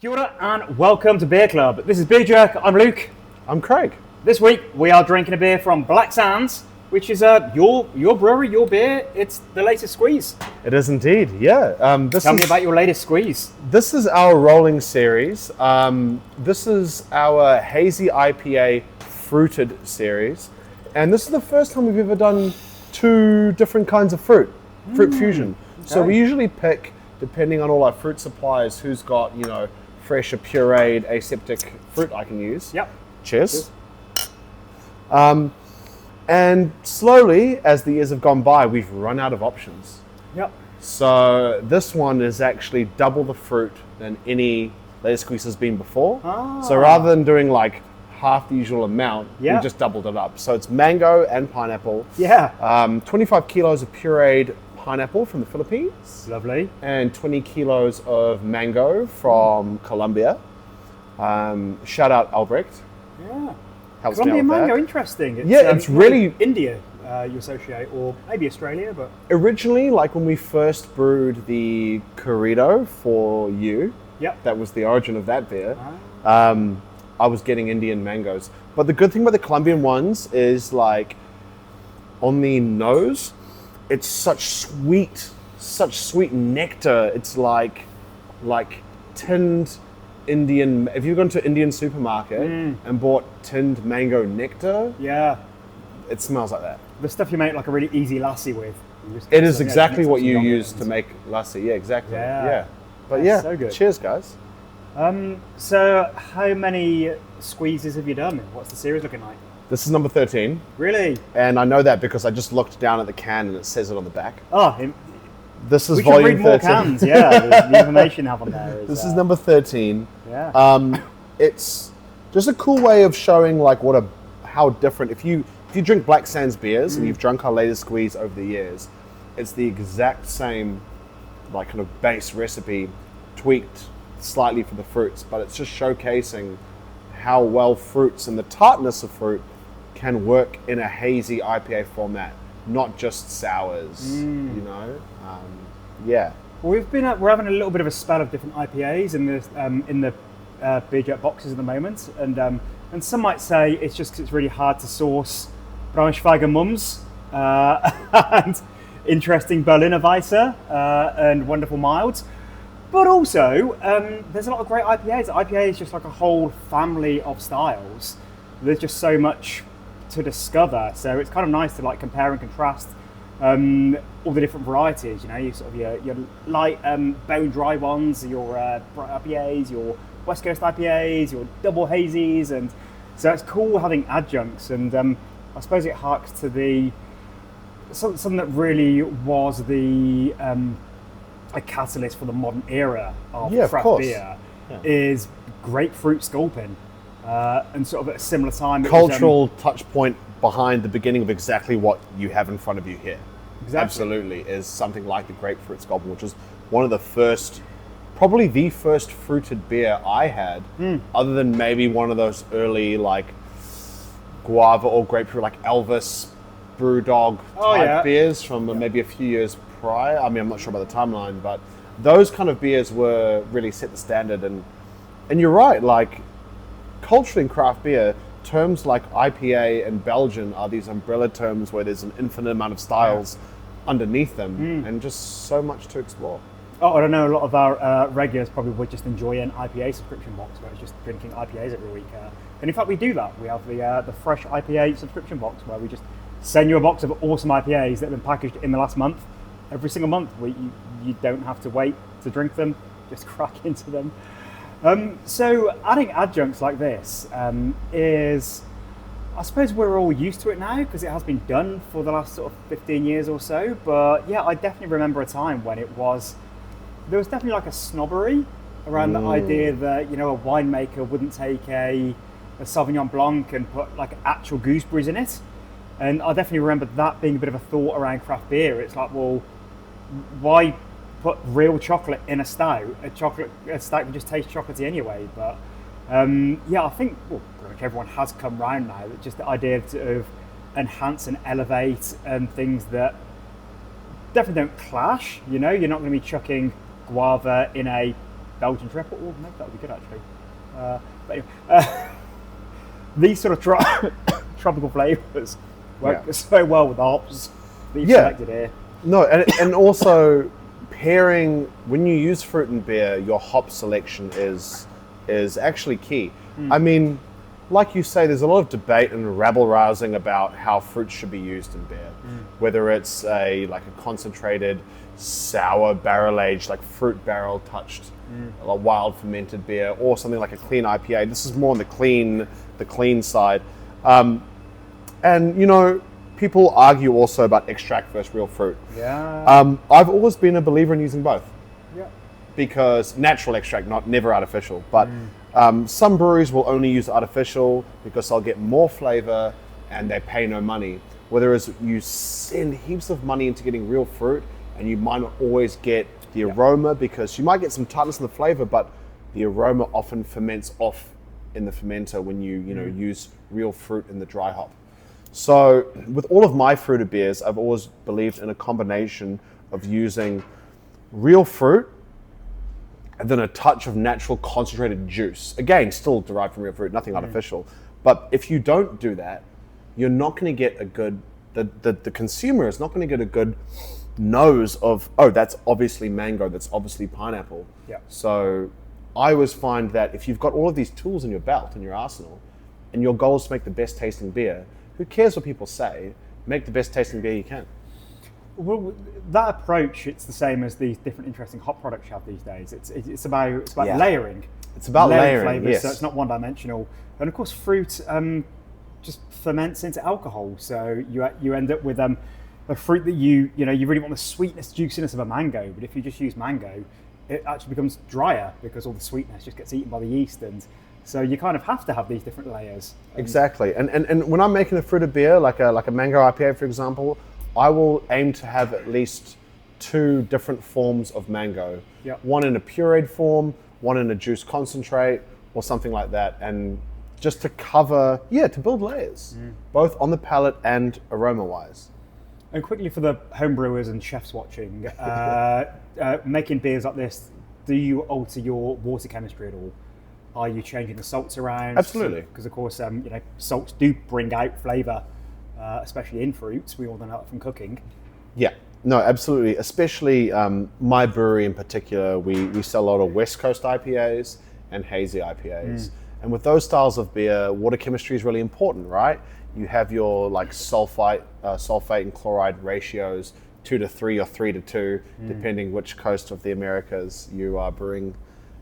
Kia ora and welcome to Beer Club. This is Beer Jerk, I'm Luke. I'm Craig. This week we are drinking a beer from Black Sands, which is your brewery, your beer. It's the latest squeeze. It is indeed, yeah. Tell me about your latest squeeze. This is our rolling series. This is our hazy IPA fruited series. And this is the first time we've ever done two different kinds of fruit fusion. Okay. So we usually pick, depending on all our fruit suppliers, who's got, fresh or pureed aseptic fruit I can use. Yep. Cheers. And slowly, as the years have gone by, we've run out of options. Yep. So this one is actually double the fruit than any latest squeeze has been before. So rather than doing like half the usual amount, we just doubled it up. So it's mango and pineapple. Yeah. 25 kilos of pureed pineapple from the Philippines. Lovely. And 20 kilos of mango from Colombia. Shout out Albrecht. Yeah. Helps Colombian me out with mango, that. interesting. It's really India. You associate, or maybe Australia, but originally, like when we first brewed the Corrido for you, that was the origin of that beer. I was getting Indian mangoes, but the good thing about the Colombian ones is like on the nose, it's such sweet nectar. It's like tinned Indian. If you've gone to an Indian supermarket and bought tinned mango nectar, it smells like that. The stuff you make like a really easy lassi with. It is exactly what you use to make lassi. Yeah, exactly. Yeah. But That's so good. Cheers, guys. So how many squeezes have you done? What's the series looking like? This is number 13. Really? And I know that because I just looked down at the can and it says it on the back. Oh, this is we volume should read 13. more cans. Yeah, the information you have on there is. This is number 13. Yeah. It's just a cool way of showing like how different. If you drink Black Sands beers and you've drunk our latest squeeze over the years, it's the exact same like kind of base recipe, tweaked slightly for the fruits, but it's just showcasing how well fruits and the tartness of fruit can work in a hazy IPA format, not just sours. Yeah. Well, we're having a little bit of a spell of different IPAs in the Beer Jerk boxes at the moment, and some might say it's just 'cause it's really hard to source Braunschweiger Mums and interesting Berliner Weisse and wonderful milds. But also, there's a lot of great IPAs. IPA is just like a whole family of styles. There's just so much to discover. So it's kind of nice to like compare and contrast all the different varieties. You sort of your light bone dry ones, your bright IPAs, your West Coast IPAs, your double hazies, and so it's cool having adjuncts. And I suppose it harks to something that really was a catalyst for the modern era of craft beer is grapefruit sculpin, and sort of at a similar time cultural touch point behind the beginning of exactly what you have in front of you here. Exactly. Absolutely is something like the grapefruit sculpin, which was one of the first, probably the first fruited beer I had, other than maybe one of those early like guava or grapefruit like Elvis Brewdog type beers from maybe a few years prior. I mean, I'm not sure about the timeline, but those kind of beers were really set the standard. And you're right, like culturally in craft beer, terms like IPA and Belgian are these umbrella terms where there's an infinite amount of styles underneath them and just so much to explore. Oh, I don't know, a lot of our regulars probably would just enjoy an IPA subscription box where it's just drinking IPAs every week. And in fact, we do that. We have the fresh IPA subscription box where we just send you a box of awesome IPAs that have been packaged in the last month. Every single month, you don't have to wait to drink them, just crack into them. So adding adjuncts like this is, I suppose we're all used to it now because it has been done for the last sort of 15 years or so. But yeah, I definitely remember a time when there was definitely like a snobbery around the idea that, a winemaker wouldn't take a Sauvignon Blanc and put like actual gooseberries in it. And I definitely remember that being a bit of a thought around craft beer. It's like, well, why put real chocolate in a stout? A stout can just taste chocolatey anyway. But I think pretty much everyone has come round now. That just the idea of enhance and elevate and things that definitely don't clash. You're not going to be chucking guava in a Belgian triple. Oh, maybe that would be good actually. But anyway, these sort of tropical flavors work so well with the hops that you've selected here. No, and also pairing, when you use fruit and beer, your hop selection is actually key. I mean, like you say, there's a lot of debate and rabble-rousing about how fruit should be used in beer. Whether it's a concentrated, sour, barrel-aged, like fruit barrel touched, a wild fermented beer, or something like a clean IPA. This is more on the clean side. And you know, people argue also about extract versus real fruit. Yeah. I've always been a believer in using both. Yeah. Because natural extract, never artificial. But some breweries will only use artificial because they'll get more flavor and they pay no money. Whereas you send heaps of money into getting real fruit, and you might not always get the aroma, because you might get some tightness in the flavor, but the aroma often ferments off in the fermenter when you use real fruit in the dry hop. So with all of my fruited beers, I've always believed in a combination of using real fruit and then a touch of natural concentrated juice. Again, still derived from real fruit, nothing artificial. But if you don't do that, you're not going to get a good, the consumer is not going to get a good nose of, oh, that's obviously mango, that's obviously pineapple. Yeah. So I always find that if you've got all of these tools in your belt, in your arsenal, and your goal is to make the best tasting beer, who cares what people say? Make the best tasting beer you can. Well, that approach, it's the same as these different interesting hop products you have these days. It's about layering. It's about layering, flavors, yes. So it's not one-dimensional. And of course, fruit just ferments into alcohol. So you end up with a fruit that you really want the sweetness, juiciness of a mango. But if you just use mango, it actually becomes drier because all the sweetness just gets eaten by the yeast. And so you kind of have to have these different layers. Exactly. And when I'm making a fruited beer, like a mango IPA, for example, I will aim to have at least 2 different forms of mango. Yep. One in a pureed form, one in a juice concentrate, or something like that. And just to cover, to build layers, both on the palate and aroma-wise. And quickly for the home brewers and chefs watching, making beers like this, do you alter your water chemistry at all? Are you changing the salts around? Absolutely. Because of course, salts do bring out flavour, especially in fruits. We all know that from cooking. Yeah, no, absolutely. Especially my brewery in particular, we sell a lot of West Coast IPAs and hazy IPAs. And with those styles of beer, water chemistry is really important, right? You have your sulfate and chloride ratios 2-3 or 3-2, depending which coast of the Americas you are brewing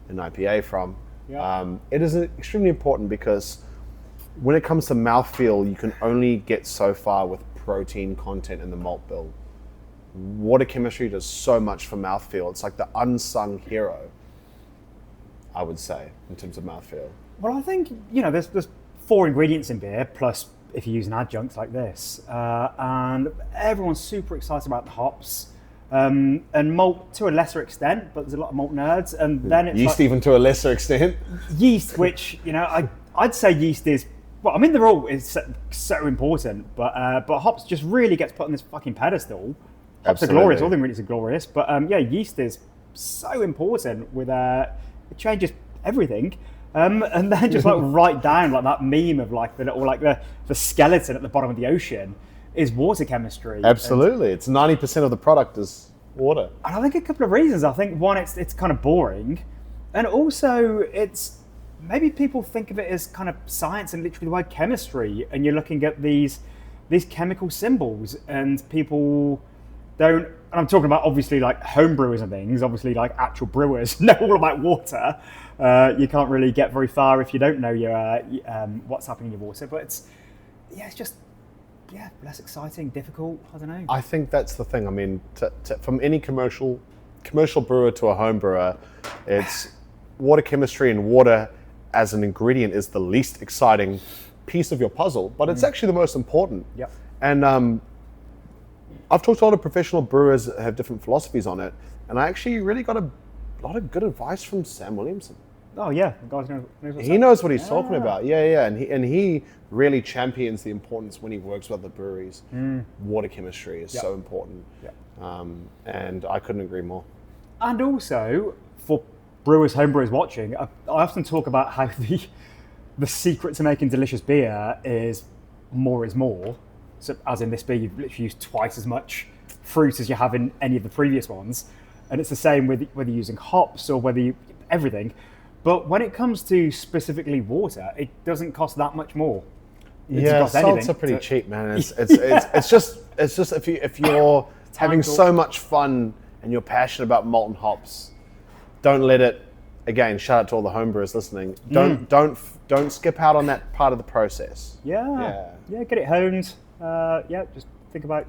an IPA from. Yeah. It is extremely important because when it comes to mouthfeel, you can only get so far with protein content in the malt bill. Water chemistry does so much for mouthfeel. It's like the unsung hero, I would say, in terms of mouthfeel. Well, I think, there's 4 ingredients in beer, plus if you use an adjunct like this. And everyone's super excited about the hops. And malt to a lesser extent, but there's a lot of malt nerds. And then it's yeast, even to a lesser extent. Yeast, which, I'd say yeast is, well, I mean, they're all is so important, but hops just really gets put on this fucking pedestal. Hops Absolutely. are glorious, all the ingredients are glorious, but yeast is so important with, it changes everything. And then just write down that meme of the little the skeleton at the bottom of the ocean is water chemistry. Absolutely. It's 90% of the product is water. And I think a couple of reasons. I think one, it's kind of boring, and also it's maybe people think of it as kind of science and literally the word chemistry, and you're looking at these chemical symbols, and people don't. And I'm talking about obviously home brewers and things. Obviously, actual brewers know all about water. You can't really get very far if you don't know your what's happening in your water. But it's just less exciting, difficult. I don't know. I think that's the thing. I mean, from any commercial brewer to a home brewer, it's water chemistry, and water as an ingredient is the least exciting piece of your puzzle, but it's actually the most important. Yep. And I've talked to a lot of professional brewers that have different philosophies on it, and I actually really got a lot of good advice from Sam Williamson. Oh yeah, the guy knows what's He knows what he's talking about. Yeah, and he really champions the importance when he works with other breweries. Water chemistry is so important. Yep. And I couldn't agree more. And also for brewers, homebrewers watching, I often talk about how the secret to making delicious beer is more is more. So, as in this beer, you've literally used twice as much fruit as you have in any of the previous ones. And it's the same with whether you're using hops or whether you, everything. But when it comes to specifically water, it doesn't cost that much more. Yeah, salts are pretty cheap, man. It's just if you're having so much fun and you're passionate about malting hops, don't let it. Again, shout out to all the homebrewers listening. Don't skip out on that part of the process. Yeah, get it honed. Just think about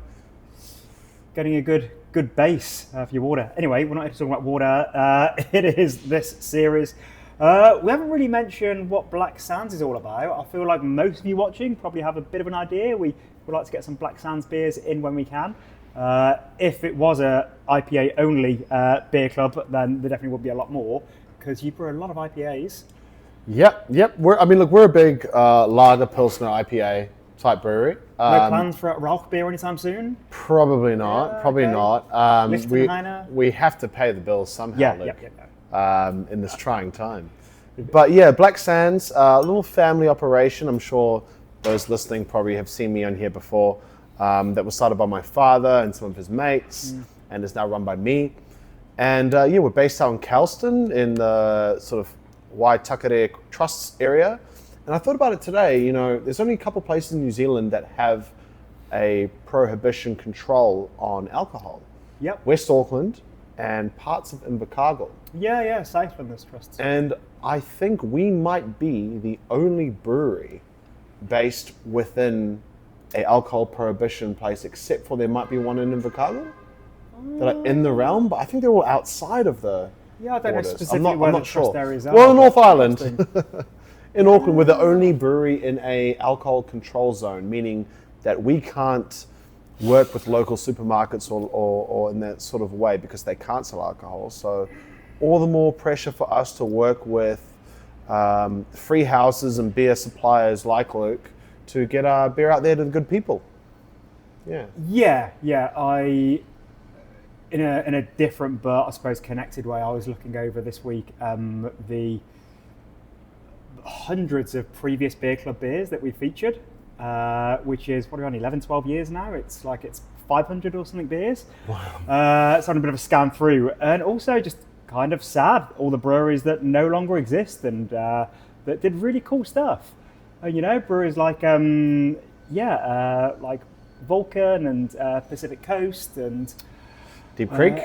getting a good base for your water. Anyway, we're not here to talk about water. It is this series. We haven't really mentioned what Black Sands is all about. I feel like most of you watching probably have a bit of an idea. We would like to get some Black Sands beers in when we can. If it was a IPA only beer club, then there definitely would be a lot more, because you brew a lot of IPAs. Yep. We're a big lager pilsner IPA type brewery. No plans for a Rauch beer anytime soon? Probably not. Lichtenheiner? We have to pay the bills somehow, Luke, in this trying time. But yeah, Black Sands, a little family operation. I'm sure those listening probably have seen me on here before. That was started by my father and some of his mates, and is now run by me. And we're based out in Kelston in the sort of Waitakere Trusts area. And I thought about it today, there's only a couple places in New Zealand that have a prohibition control on alcohol. Yep. West Auckland and parts of Invercargill. Yeah, Southland there's trusts. And I think we might be the only brewery based within a alcohol prohibition place, except for there might be one in Invercargill that are in the realm, but I think they're all outside of the I don't know borders. specifically where the trust areas are. Well, in North Island. In Auckland, we're the only brewery in a alcohol control zone, meaning that we can't work with local supermarkets or in that sort of way because they can't sell alcohol. So all the more pressure for us to work with free houses and beer suppliers like Luke to get our beer out there to the good people. Yeah. In a different but I suppose connected way, I was looking over this week the hundreds of previous beer club beers that we featured, which is, what are we on, 11, 12 years now? It's 500 or something beers. Wow. So on a bit of a scan through, and also just kind of sad, all the breweries that no longer exist and that did really cool stuff. Breweries like Vulcan and Pacific Coast and Deep Creek.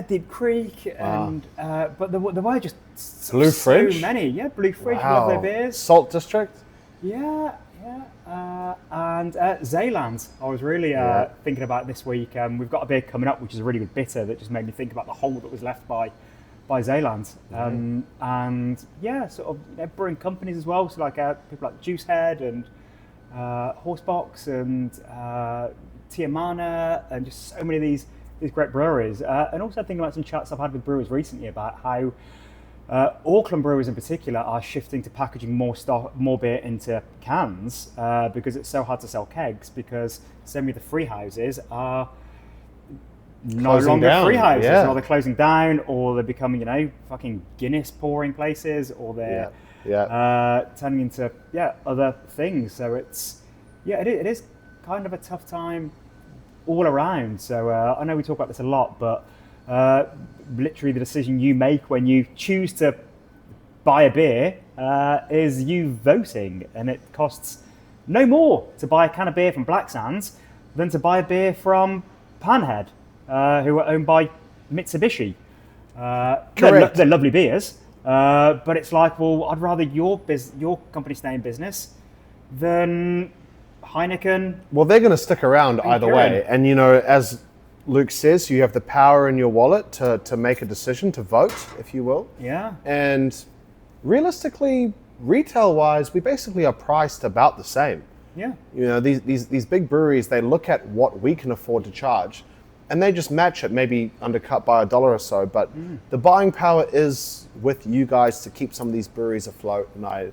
Deep Creek, and but there were just Blue Fridge. So many. Blue Fridge, wow. Love their beers. Salt District. And Zeeland. I was really thinking about this week. We've got a beer coming up, which is a really good bitter that just made me think about the hole that was left by Zeeland. And sort of brewing companies as well. So like people like Juicehead and Horsebox and Tiamana, and just so many of these great breweries, and also thinking about some chats I've had with brewers recently about how Auckland brewers in particular are shifting to packaging more beer into cans because it's so hard to sell kegs, because so many of the free houses are no longer free houses, or they're closing down, or they're becoming fucking Guinness pouring places, or they're turning into other things. So it is kind of a tough time all around. So I know we talk about this a lot, but literally the decision you make when you choose to buy a beer is you voting, and it costs no more to buy a can of beer from Black Sands than to buy a beer from Panhead, who are owned by Mitsubishi. Correct. They're lovely beers, but it's like, well, I'd rather your company stay in business than Heineken. Well, they're going to stick around either way. And, as Luke says, you have the power in your wallet to make a decision, to vote, if you will. Yeah. And realistically, retail-wise, we basically are priced about the same. Yeah. These big breweries, they look at what we can afford to charge, and they just match it, maybe undercut by $1 or so. But the buying power is with you guys to keep some of these breweries afloat. And I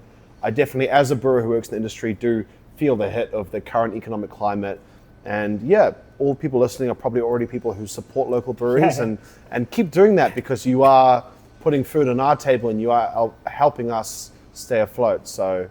definitely, as a brewer who works in the industry, do feel the hit of the current economic climate. And all people listening are probably already people who support local breweries and keep doing that, because you are putting food on our table, and you are helping us stay afloat. So,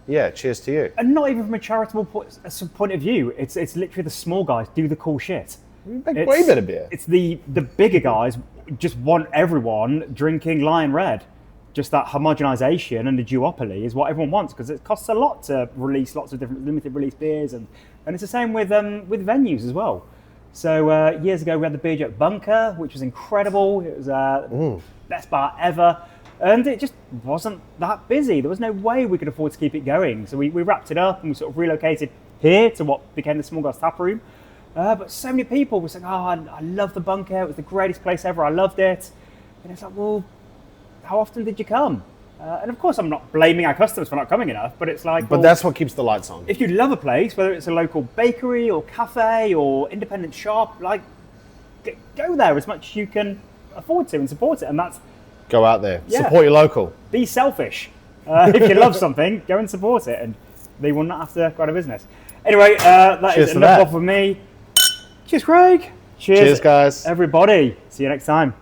yeah, cheers to you. And not even from a charitable point of view. It's literally the small guys do the cool shit. We make way better beer. It's the bigger guys just want everyone drinking Lion Red. Just that homogenization and the duopoly is what everyone wants, because it costs a lot to release lots of different limited release beers, and it's the same with venues as well. So years ago we had the Beer Joke Bunker, which was incredible. It was best bar ever, and it just wasn't that busy. There was no way we could afford to keep it going. So we wrapped it up and we sort of relocated here to what became the Small Guys Tap Room. But so many people were saying, "Oh, I love the Bunker. It was the greatest place ever. I loved it." And it's like, well, how often did you come? And of course, I'm not blaming our customers for not coming enough, but it's like... But that's what keeps the lights on. If you love a place, whether it's a local bakery or cafe or independent shop, like, go there as much as you can afford to and support it. And that's... Go out there. Yeah. Support your local. Be selfish. If you love something, go and support it, and they will not have to go out of business. Anyway, that is enough for me. Cheers, Craig. Cheers, guys. Everybody. See you next time.